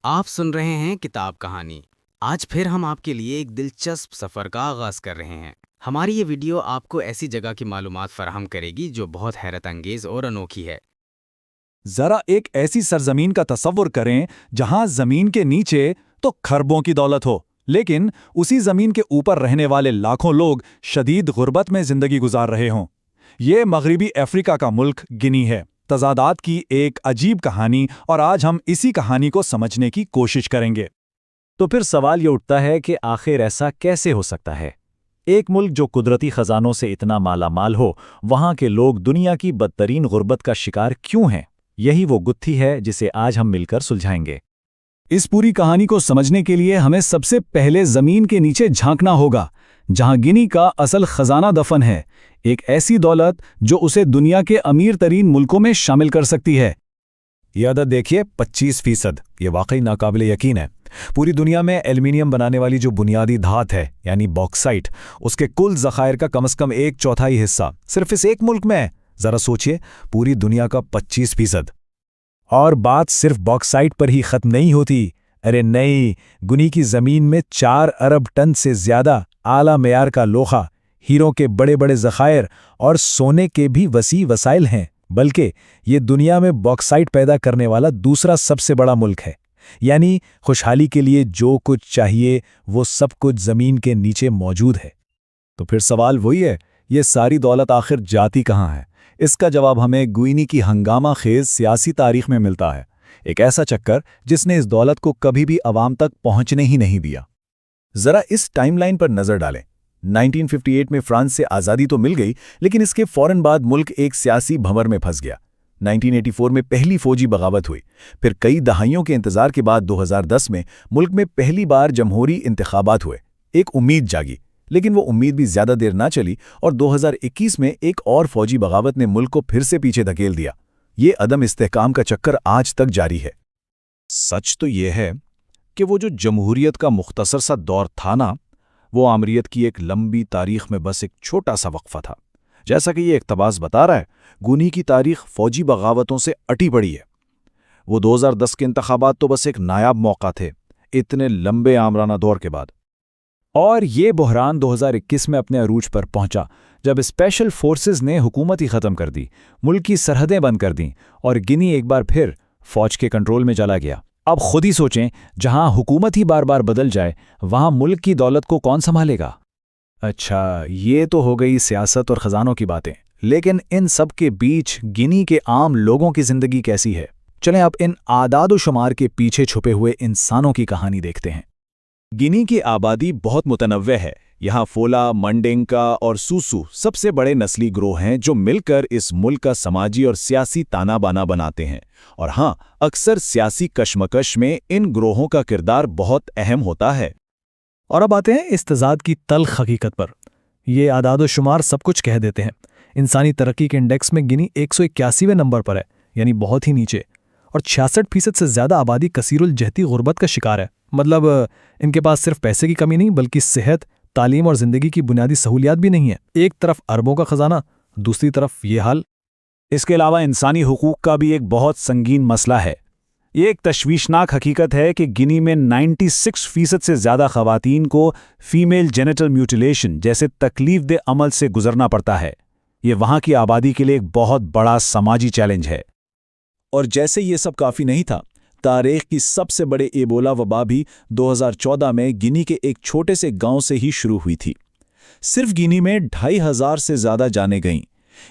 آپ سن رہے ہیں کتاب کہانی۔ آج پھر ہم آپ کے لیے ایک دلچسپ سفر کا آغاز کر رہے ہیں۔ ہماری یہ ویڈیو آپ کو ایسی جگہ کی معلومات فراہم کرے گی جو بہت حیرت انگیز اور انوکھی ہے۔ ذرا ایک ایسی سرزمین کا تصور کریں جہاں زمین کے نیچے تو کھربوں کی دولت ہو، لیکن اسی زمین کے اوپر رہنے والے لاکھوں لوگ شدید غربت میں زندگی گزار رہے ہوں۔ یہ مغربی افریقہ کا ملک گنی ہے، تضادات کی ایک عجیب کہانی، اور آج ہم اسی کہانی کو سمجھنے کی کوشش کریں گے۔ تو پھر سوال یہ اٹھتا ہے کہ آخر ایسا کیسے ہو سکتا ہے؟ ایک ملک جو قدرتی خزانوں سے اتنا مالا مال ہو، وہاں کے لوگ دنیا کی بدترین غربت کا شکار کیوں ہیں؟ یہی وہ گتھی ہے جسے آج ہم مل کر سلجھائیں گے۔ اس پوری کہانی کو سمجھنے کے لیے ہمیں سب سے پہلے زمین کے نیچے جھانکنا ہوگا، جہاں گنی کا اصل خزانہ دفن ہے، ایک ایسی دولت جو اسے دنیا کے امیر ترین ملکوں میں شامل کر سکتی ہے۔ یہ عدد دیکھیے، 25%۔ یہ واقعی ناقابل یقین ہے۔ پوری دنیا میں ایلومینیم بنانے والی جو بنیادی دھات ہے، یعنی باکسائٹ، اس کے کل ذخائر کا کم از کم 1/4 حصہ صرف اس ایک ملک میں ہے۔ ذرا سوچئے، پوری دنیا کا 25%۔ اور بات صرف باکسائٹ پر ہی ختم نہیں ہوتی۔ ارے نہیں، گنی کی زمین میں 4 ارب ٹن سے زیادہ اعلیٰ معیار کا لوہا، ہیروں کے بڑے بڑے ذخائر اور سونے کے بھی وسیع وسائل ہیں۔ بلکہ یہ دنیا میں باکسائٹ پیدا کرنے والا دوسرا سب سے بڑا ملک ہے۔ یعنی خوشحالی کے لیے جو کچھ چاہیے وہ سب کچھ زمین کے نیچے موجود ہے۔ تو پھر سوال وہی ہے، یہ ساری دولت آخر جاتی کہاں ہے؟ اس کا جواب ہمیں گوئنی کی ہنگامہ خیز سیاسی تاریخ میں ملتا ہے، ایک ایسا چکر جس نے اس دولت کو کبھی بھی عوام تک پہنچنے ہی نہیں دیا۔ ذرا اس ٹائم لائن پر نظر ڈالیں۔ 1958 میں فرانس سے آزادی تو مل گئی، لیکن اس کے فوراً بعد ملک ایک سیاسی بھنور میں پھنس گیا۔ 1984 میں پہلی فوجی بغاوت ہوئی، پھر کئی دہائیوں کے انتظار کے بعد 2010 میں ملک میں پہلی بار جمہوری انتخابات ہوئے۔ ایک امید جاگی، لیکن وہ امید بھی زیادہ دیر نہ چلی، اور 2021 میں ایک اور فوجی بغاوت نے ملک کو پھر سے پیچھے دھکیل دیا۔ یہ عدم استحکام کا چکر آج تک جاری ہے۔ سچ تو یہ ہے کہ وہ جو جمہوریت کا مختصر سا دور تھا نا، وہ آمریت کی ایک لمبی تاریخ میں بس ایک چھوٹا سا وقفہ تھا۔ جیسا کہ یہ اقتباس بتا رہا ہے، گونی کی تاریخ فوجی بغاوتوں سے اٹی پڑی ہے۔ وہ 2010 کے انتخابات تو بس ایک نایاب موقع تھے، اتنے لمبے آمرانہ دور کے بعد۔ اور یہ بحران 2021 میں اپنے عروج پر پہنچا، جب اسپیشل فورسز نے حکومت ہی ختم کر دی، ملک کی سرحدیں بند کر دیں، اور گنی ایک بار پھر فوج کے کنٹرول میں چلا گیا۔ اب خود ہی سوچیں، جہاں حکومت ہی بار بار بدل جائے، وہاں ملک کی دولت کو کون سنبھالے گا؟ اچھا، یہ تو ہو گئی سیاست اور خزانوں کی باتیں، لیکن ان سب کے بیچ گنی کے عام لوگوں کی زندگی کیسی ہے؟ چلیں اب ان اعداد و شمار کے پیچھے چھپے ہوئے انسانوں کی کہانی دیکھتے ہیں۔ گنی کی آبادی بہت متنوع ہے۔ یہاں فولا، منڈینکا اور سوسو سب سے بڑے نسلی گروہ ہیں جو مل کر اس ملک کا سماجی اور سیاسی تانا بانا بناتے ہیں۔ اور ہاں، اکثر سیاسی کشمکش میں ان گروہوں کا کردار بہت اہم ہوتا ہے۔ اور اب آتے ہیں اس تضاد کی تلخ حقیقت پر۔ یہ اعداد و شمار سب کچھ کہہ دیتے ہیں۔ انسانی ترقی کے انڈیکس میں گنی 181ویں نمبر پر ہے، یعنی بہت ہی نیچے، اور 66% سے زیادہ آبادی کثیر الجہتی غربت کا شکار ہے۔ مطلب ان کے پاس صرف پیسے کی کمی نہیں، بلکہ صحت، تعلیم اور زندگی کی بنیادی سہولیات بھی نہیں ہے۔ ایک طرف اربوں کا خزانہ، دوسری طرف یہ حال۔ اس کے علاوہ انسانی حقوق کا بھی ایک بہت سنگین مسئلہ ہے۔ یہ ایک تشویشناک حقیقت ہے کہ گنی میں 96% سے زیادہ خواتین کو فیمیل جینیٹل میوٹیلیشن جیسے تکلیف دہ عمل سے گزرنا پڑتا ہے۔ یہ وہاں کی آبادی کے لیے ایک بہت بڑا سماجی چیلنج ہے۔ اور جیسے یہ سب کافی نہیں تھا، تاریخ کی سب سے بڑے ایبولا وبا بھی 2014 میں گنی کے ایک چھوٹے سے گاؤں سے ہی شروع ہوئی تھی۔ صرف گنی میں 2500 سے زیادہ جانیں گئیں۔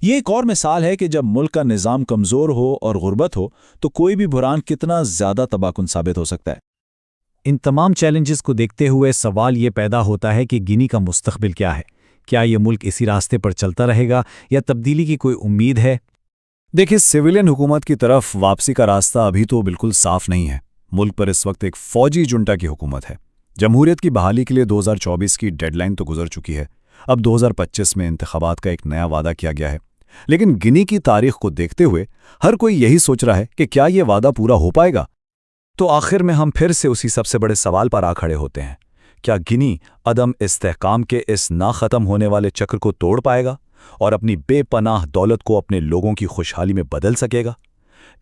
یہ ایک اور مثال ہے کہ جب ملک کا نظام کمزور ہو اور غربت ہو تو کوئی بھی بحران کتنا زیادہ تباہ کن ثابت ہو سکتا ہے۔ ان تمام چیلنجز کو دیکھتے ہوئے سوال یہ پیدا ہوتا ہے کہ گنی کا مستقبل کیا ہے؟ کیا یہ ملک اسی راستے پر چلتا رہے گا یا تبدیلی کی کوئی امید ہے؟ دیکھیں، سویلین حکومت کی طرف واپسی کا راستہ ابھی تو بالکل صاف نہیں ہے۔ ملک پر اس وقت ایک فوجی جنٹا کی حکومت ہے۔ جمہوریت کی بحالی کے لیے 2024 کی ڈیڈ لائن تو گزر چکی ہے۔ اب 2025 میں انتخابات کا ایک نیا وعدہ کیا گیا ہے۔ لیکن گنی کی تاریخ کو دیکھتے ہوئے ہر کوئی یہی سوچ رہا ہے کہ کیا یہ وعدہ پورا ہو پائے گا؟ تو آخر میں ہم پھر سے اسی سب سے بڑے سوال پر آ کھڑے ہوتے ہیں، کیا گنی عدم استحکام کے اس نہ ختم ہونے والے چکر کو توڑ پائے گا اور اپنی بے پناہ دولت کو اپنے لوگوں کی خوشحالی میں بدل سکے گا؟